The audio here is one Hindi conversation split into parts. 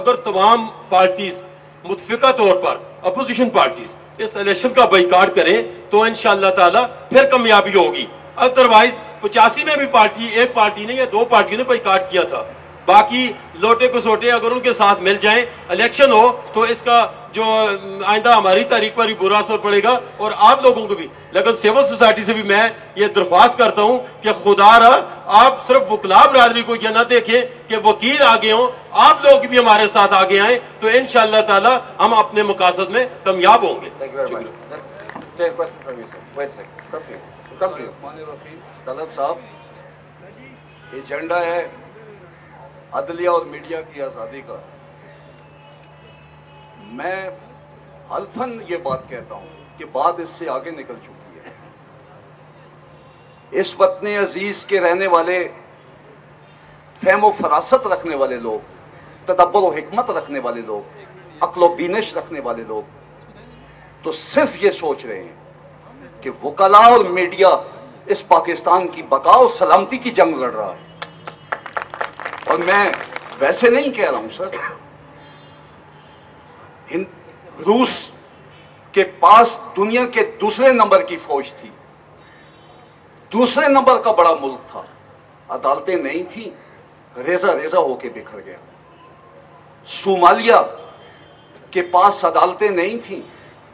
अगर तमाम पार्टीज मुतफिका तौर पर अपोजिशन पार्टीज इस इलेक्शन का बाइकाट करें तो इंशाअल्लाह ताला फिर कामयाबी होगी। अदरवाइज 85 में भी एक पार्टी ने या 2 पार्टियों ने बाइकाट किया था। बाकी लोटे को सोटे अगर उनके साथ मिल जाएं, इलेक्शन हो तो इसका जो आइंदा हमारी तारीख पर भी बुरा असर पड़ेगा और आप लोगों को भी। लेकिन सिविल सोसाइटी से भी मैं ये दरख्वास्त करता हूं कि खुदारा आप सिर्फ वकला बरादरी को यह ना देखें कि वकील आगे हों, आप लोग भी हमारे साथ आगे आए तो इंशाअल्लाह ताला हम अपने मकासद में कामयाब होंगे। तलत साहब, एजेंडा है अदलिया और मीडिया की आज़ादी का। मैं हल्फन ये बात कहता हूं कि बात इससे आगे निकल चुकी है। इस वतन अजीज के रहने वाले, फहम फरासत रखने वाले लोग, तदब्बर व हिकमत रखने वाले लोग, अक्ल व बीनिश रखने वाले लोग तो सिर्फ ये सोच रहे हैं कि वकला और मीडिया इस पाकिस्तान की बका और सलामती की जंग लड़ रहा है। और मैं वैसे नहीं कह रहा हूं सर। रूस के पास दुनिया के दूसरे नंबर की फौज थी, दूसरे नंबर का बड़ा मुल्क था, अदालतें नहीं थी, रेजा रेजा होके बिखर गया। सोमालिया के पास अदालतें नहीं थी,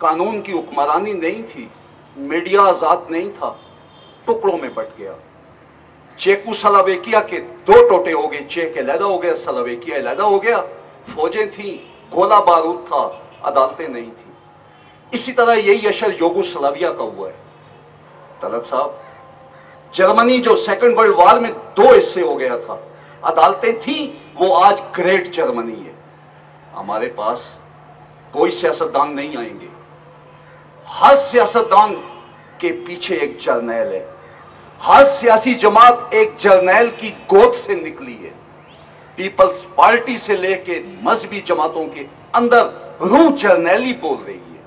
कानून की हुक्मरानी नहीं थी, मीडिया आजाद नहीं था, टुकड़ों में बट गया। चेकोस्लोवाकिया के 2 टोटे हो गए, चेक अलहदा हो गया, स्लोवाकिया अलहदा हो गया। फौजें थी, गोला बारूद था, अदालतें नहीं थी। इसी तरह यही अशर यूगोस्लाविया का हुआ है। तलत साहब, जर्मनी जो सेकंड वर्ल्ड वॉर में 2 हिस्से हो गया था, अदालतें थी, वो आज ग्रेट जर्मनी है। हमारे पास कोई सियासतदान नहीं आएंगे, हर सियासतदान के पीछे एक जर्नैल है, हर सियासी जमात एक जर्नैल की गोद से निकली है। पीपल्स पार्टी से लेके मजहबी जमातों के अंदर रूह जर्नैली बोल रही है।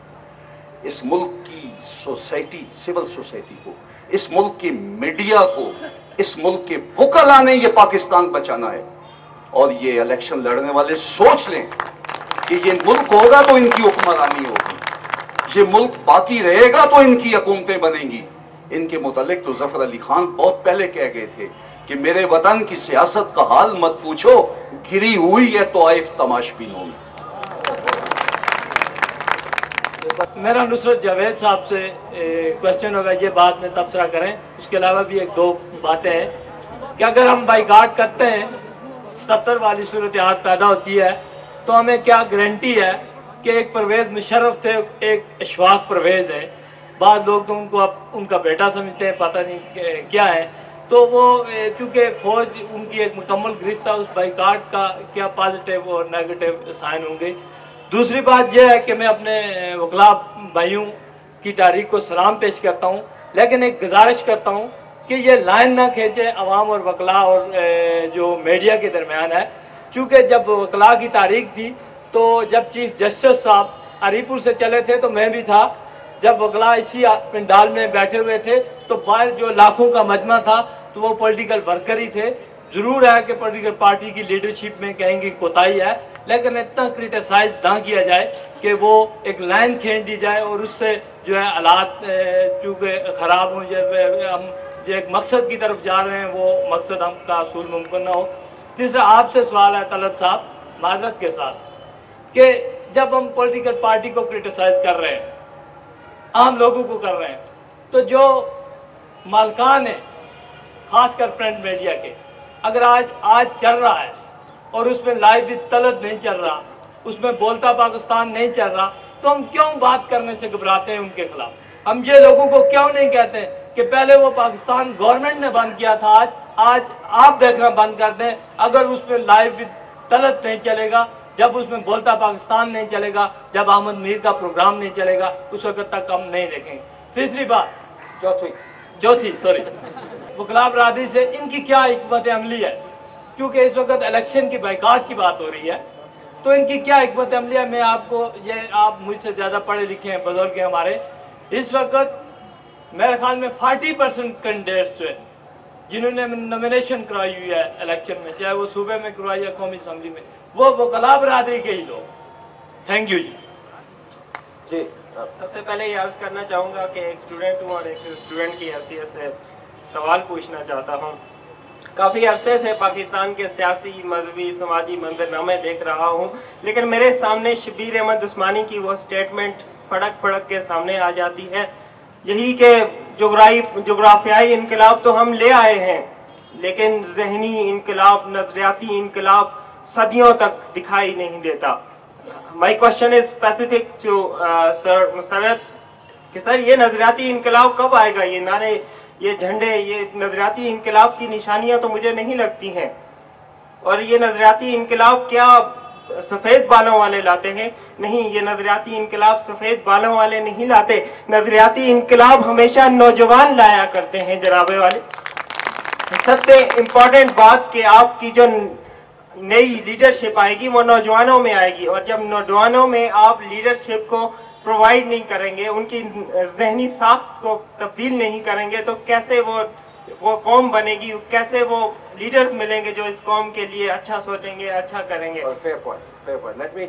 इस मुल्क की सोसाइटी, सिविल सोसाइटी को, इस मुल्क की मीडिया को, इस मुल्क के वकला ने ये पाकिस्तान बचाना है। और ये इलेक्शन लड़ने वाले सोच लें कि ये मुल्क होगा तो इनकी हुक्मरानी होगी, ये मुल्क बाकी रहेगा तो इनकी हुकूमतें बनेंगी। इनके मुतालिक तो जफर अली खान बहुत पहले कह गए थे कि मेरे वतन की सियासत का हाल मत पूछो, गिरी हुई है तो आइफ तमाशबीनों में। मेरा नुसरत जावेद साहब से क्वेश्चन होगा, ये बात में तबसरा करें। उसके अलावा भी 1-2 बातें हैं कि अगर हम बाइकाट करते हैं, 70 वाली सूरत हाल पैदा होती है, तो हमें क्या गारंटी है कि एक परवेज मुशर्रफ थे, एक अशफाक परवेज है, बाद लोग तो उनको अब उनका बेटा समझते हैं, पता नहीं क्या है, तो वो चूँकि फौज उनकी एक मुकम्मल गिरफ्त था, उस बाइकाट का क्या पॉजिटिव और नेगेटिव साइन होंगे। दूसरी बात यह है कि मैं अपने वकला भाइयों की तारीख को सलाम पेश करता हूँ, लेकिन एक गुजारिश करता हूँ कि ये लाइन ना खींचे अवाम और वकला और जो मीडिया के दरमियान है। चूँकि जब वकला की तारीख थी तो जब चीफ जस्टिस साहब हरीपुर से चले थे तो मैं भी था, जब वकला इसी पंडाल में बैठे हुए थे तो बाहर जो लाखों का मजमा था तो वो पॉलिटिकल वर्कर ही थे। ज़रूर है कि पॉलिटिकल पार्टी की लीडरशिप में कहेंगे कोताही है, लेकिन इतना क्रिटिसाइज ना किया जाए कि वो एक लाइन खींच दी जाए और उससे जो है हालात चूँकि ख़राब हो जाए, हम जो एक मकसद की तरफ जा रहे हैं वो मकसद हम का असूल मुमकिन ना हो। तीसरा आपसे सवाल है तलत साहब, माजरत के साथ, कि जब हम पॉलिटिकल पार्टी को क्रिटिसाइज कर रहे हैं, आम लोगों को कर रहे हैं, तो जो मालकान है खासकर प्रिंट मीडिया के, अगर आज चल रहा है और उसमें लाइव भी तलत नहीं चल रहा, उसमें बोलता पाकिस्तान नहीं चल रहा, तो हम क्यों बात करने से घबराते हैं उनके खिलाफ? हम ये लोगों को क्यों नहीं कहते कि पहले वो पाकिस्तान गवर्नमेंट ने बंद किया था, आज आप देखना बंद कर दें। अगर उसमें लाइव भी तलत नहीं चलेगा, जब उसमें बोलता पाकिस्तान नहीं चलेगा, जब अहमद मीर का प्रोग्राम नहीं चलेगा, उस वक्त तक हम नहीं देखेंगे। तीसरी बात, चौथी वकला बरादरी से इनकी क्या हिकमत अमली है? क्योंकि इस वक्त इलेक्शन की बाइकाट की बात हो रही है, तो इनकी क्या हिकमत अमली है? मैं आपको ये, आप मुझसे ज़्यादा पढ़े लिखे हैं, बुजुर्ग हैं हमारे, इस वक्त मेरे ख्याल में 40% कैंडिडेट्स जो है जिन्होंने नॉमिनेशन कराई हुई है इलेक्शन में, चाहे वो सूबे में करवाई या कौमी असम्बली में, वो वकला बरादरी के ही लोग। थैंक यू जी। सबसे पहले ये अर्ज करना चाहूँगा कि एक स्टूडेंट हूँ और एक स्टूडेंट की हैसियत से सवाल पूछना चाहता हूँ। काफ़ी अरसे से पाकिस्तान के सियासी, मजहबी, समाजी मंजरनामे देख रहा हूँ, लेकिन मेरे सामने शबीर अहमद उस्मानी की वो स्टेटमेंट फड़क फड़क के सामने आ जाती है, यही कि जोग्राफियाई इनकलाब तो हम ले आए हैं, लेकिन जहनी इनकलाब, नजरियाती इनकलाब सदियों तक दिखाई नहीं देता। My question is specific to sir Musarrat कि सर ये नजरियाती इनकलाब कब आएगा? ये नारे, ये झंडे, ये नजरियाती इनकलाब की निशानियां तो मुझे नहीं लगती हैं। और ये नजरियाती इनकलाब क्या सफ़ेद बालों वाले लाते हैं? नहीं, ये नजरियाती इनकलाब सफ़ेद बालों वाले नहीं लाते। नजरियाती इनकलाब हमेशा नौजवान लाया करते हैं जनाबे वाले। सबसे इम्पोर्टेंट बात कि आपकी जो नई लीडरशिप आएगी वो नौजवानों में आएगी, और जब नौजवानों में आप लीडरशिप को प्रोवाइड नहीं करेंगे, उनकी जहनी साख्त को तब्दील नहीं करेंगे, तो कैसे वो कौम बनेगी, कैसे वो लीडर्स मिलेंगे जो इस कौम के लिए अच्छा सोचेंगे, अच्छा करेंगे। Fair point. Let me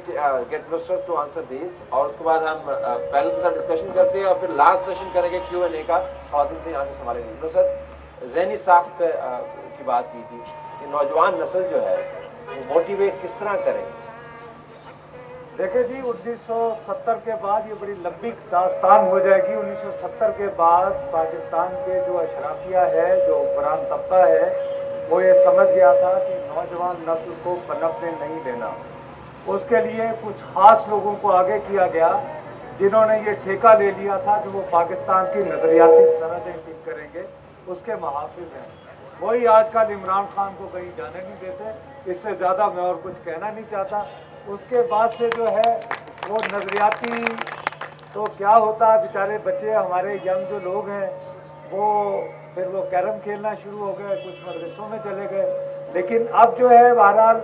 get Nusrat to answer this, और उसके बाद हम पैनल के साथ डिस्कशन करते हैं और फिर लास्ट सेशन करेंगे Q&A का। खातिन से यहाँ से संभालेंगे। नुसरत, जहनी साख्त की बात की थी कि नौजवान नस्ल जो है वो मोटिवेट किस तरह करें? देखिए जी, 1970 के बाद ये बड़ी लंबी दास्तान हो जाएगी। 1970 के बाद पाकिस्तान के जो अशराफिया है, जो हुक्मरान तबका है, वो ये समझ गया था कि नौजवान नस्ल को पनपने नहीं देना। उसके लिए कुछ खास लोगों को आगे किया गया, जिन्होंने ये ठेका ले लिया था कि वो पाकिस्तान की नजरियाती सरहदें ठीक करेंगे, उसके मुहाफिज हैं। वही आजकल इमरान खान को कहीं जाने नहीं देते। इससे ज़्यादा मैं और कुछ कहना नहीं चाहता। उसके बाद से जो है वो नजरियाती, तो क्या होता है, बेचारे बच्चे हमारे यंग जो लोग हैं फिर वो कैरम खेलना शुरू हो गए, कुछ मदरसों में चले गए। लेकिन अब जो है बहरहाल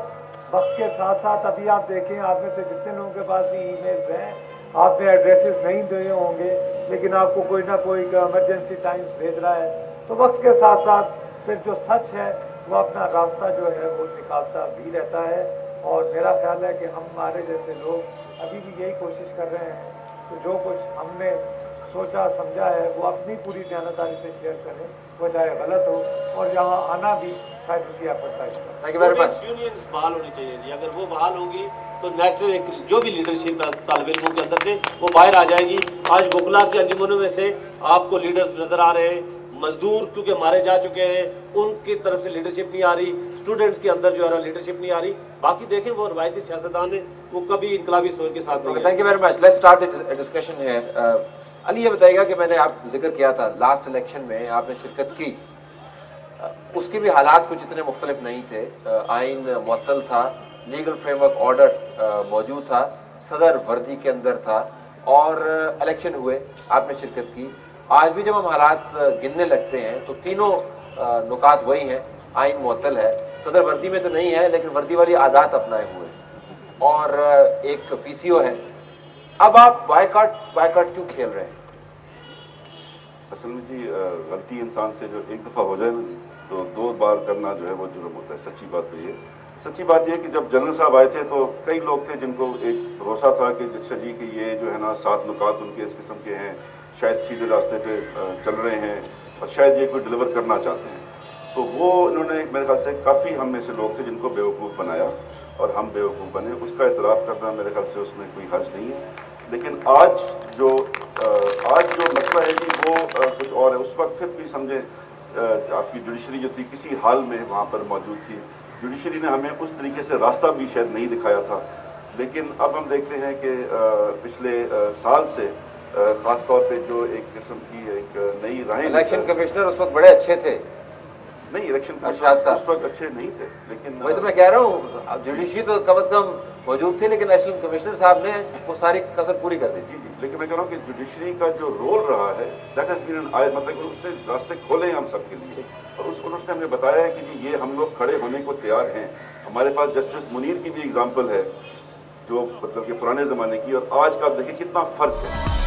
वक्त के साथ साथ अभी आप देखें, आप में से जितने लोगों के पास भी ईमेल्स हैं, आपने एड्रेसेस नहीं दिए होंगे, लेकिन आपको कोई ना कोई इमरजेंसी टाइम्स भेज रहा है। तो वक्त के साथ साथ फिर जो सच है वो अपना रास्ता जो है वो निकालता भी रहता है। और मेरा ख्याल है कि हमारे जैसे लोग अभी भी यही कोशिश कर रहे हैं कि जो कुछ हमने सोचा समझा है वो अपनी पूरी दयानतदारी से शेयर करें, वो चाहे गलत हो, और यहाँ आना भी शायद उसी एफर्ट का हिस्सा। Thank you very much. Unions बहाल होनी चाहिए जी। अगर वो बहाल होंगी तो नेचुरल एक जो भी लीडरशिप है तालिब इल्मों के अंदर से वो बाहर आ जाएगी। आज बुकला के अंजुमनों में से आपको लीडर्स नजर आ रहे हैं, मजदूर क्योंकि मारे जा चुके हैं, उनकी तरफ से लीडरशिप नहीं आ रही, स्टूडेंट्स के अंदर जो है ना लीडरशिप नहीं आ रही। बाकी देखें वो रवायती सियासतदान है, वो कभी इनकलाबी सोच के साथ नहीं। Thank you very much. Let's start the discussion here. Ali, ये बताइएगा कि मैंने आप जिक्र किया था लास्ट इलेक्शन में आपने शिरकत की, उसके भी हालात कुछ इतने मुख्तलिफ नहीं थे। आइन मुअत्तल था, लीगल फ्रेमवर्क ऑर्डर मौजूद था, सदर वर्दी के अंदर था, और इलेक्शन हुए, आपने शिरकत की। आज भी जब हम हालात गिनने लगते हैं तो तीनों नुकात वही हैं। आइन मुअत्तल है, सदर वर्दी में तो नहीं है, लेकिन वर्दी वाली आदात अपनाए हुए, और एक PCO है। अब आप बायकॉट क्यों खेल रहे हैं? असल में जी, गलती इंसान से जो एक दफ़ा हो जाए तो 2 बार करना जो है वो जुर्म होता है। सच्ची बात तो ये, सच्ची बात यह कि जब जनरल साहब आए थे तो कई लोग थे जिनको एक भरोसा था कि जिससे जी कि ये जो है ना 7 नुकात उनके इस किस्म के हैं, शायद सीधे रास्ते पे चल रहे हैं और शायद ये कोई डिलीवर करना चाहते हैं। तो वो इन्होंने मेरे ख्याल से काफ़ी हम में से लोग थे जिनको बेवकूफ़ बनाया और हम बेवकूफ़ बने। उसका एतराफ़ करना मेरे ख्याल से उसमें कोई हर्ज नहीं है। लेकिन आज जो मसला है कि वो कुछ और है। उस वक्त फिर भी समझे आपकी जुडिशरी जो थी किसी हाल में वहाँ पर मौजूद थी। जुडिशरी ने हमें उस तरीके से रास्ता भी शायद नहीं दिखाया था। लेकिन अब हम देखते हैं कि पिछले साल से ख़ास तौर पे जो एक किस्म की एक नई राहें, इलेक्शन कमिश्नर उस वक्त बड़े अच्छे थे। नहीं, इलेक्शन कमिश्नर उस वक्त अच्छे नहीं थे, लेकिन वही तो मैं कह रहा हूँ, जुडिशरी तो कम से कम मौजूद थी, लेकिन इलेक्शन कमिश्नर साहब ने वो सारी कसर पूरी कर दी। जी, लेकिन मैं कह रहा हूँ कि जुडिशरी का जो रोल रहा है दैट हैज़ बीन मतलब उसने रास्ते खोले हैं हम सबके लिए, और उसने हमें बताया है कि जी ये हम लोग खड़े होने को तैयार हैं। हमारे पास जस्टिस मुनीर की भी एग्जाम्पल है जो मतलब कि पुराने ज़माने की, और आज का देखिए कितना फ़र्क है।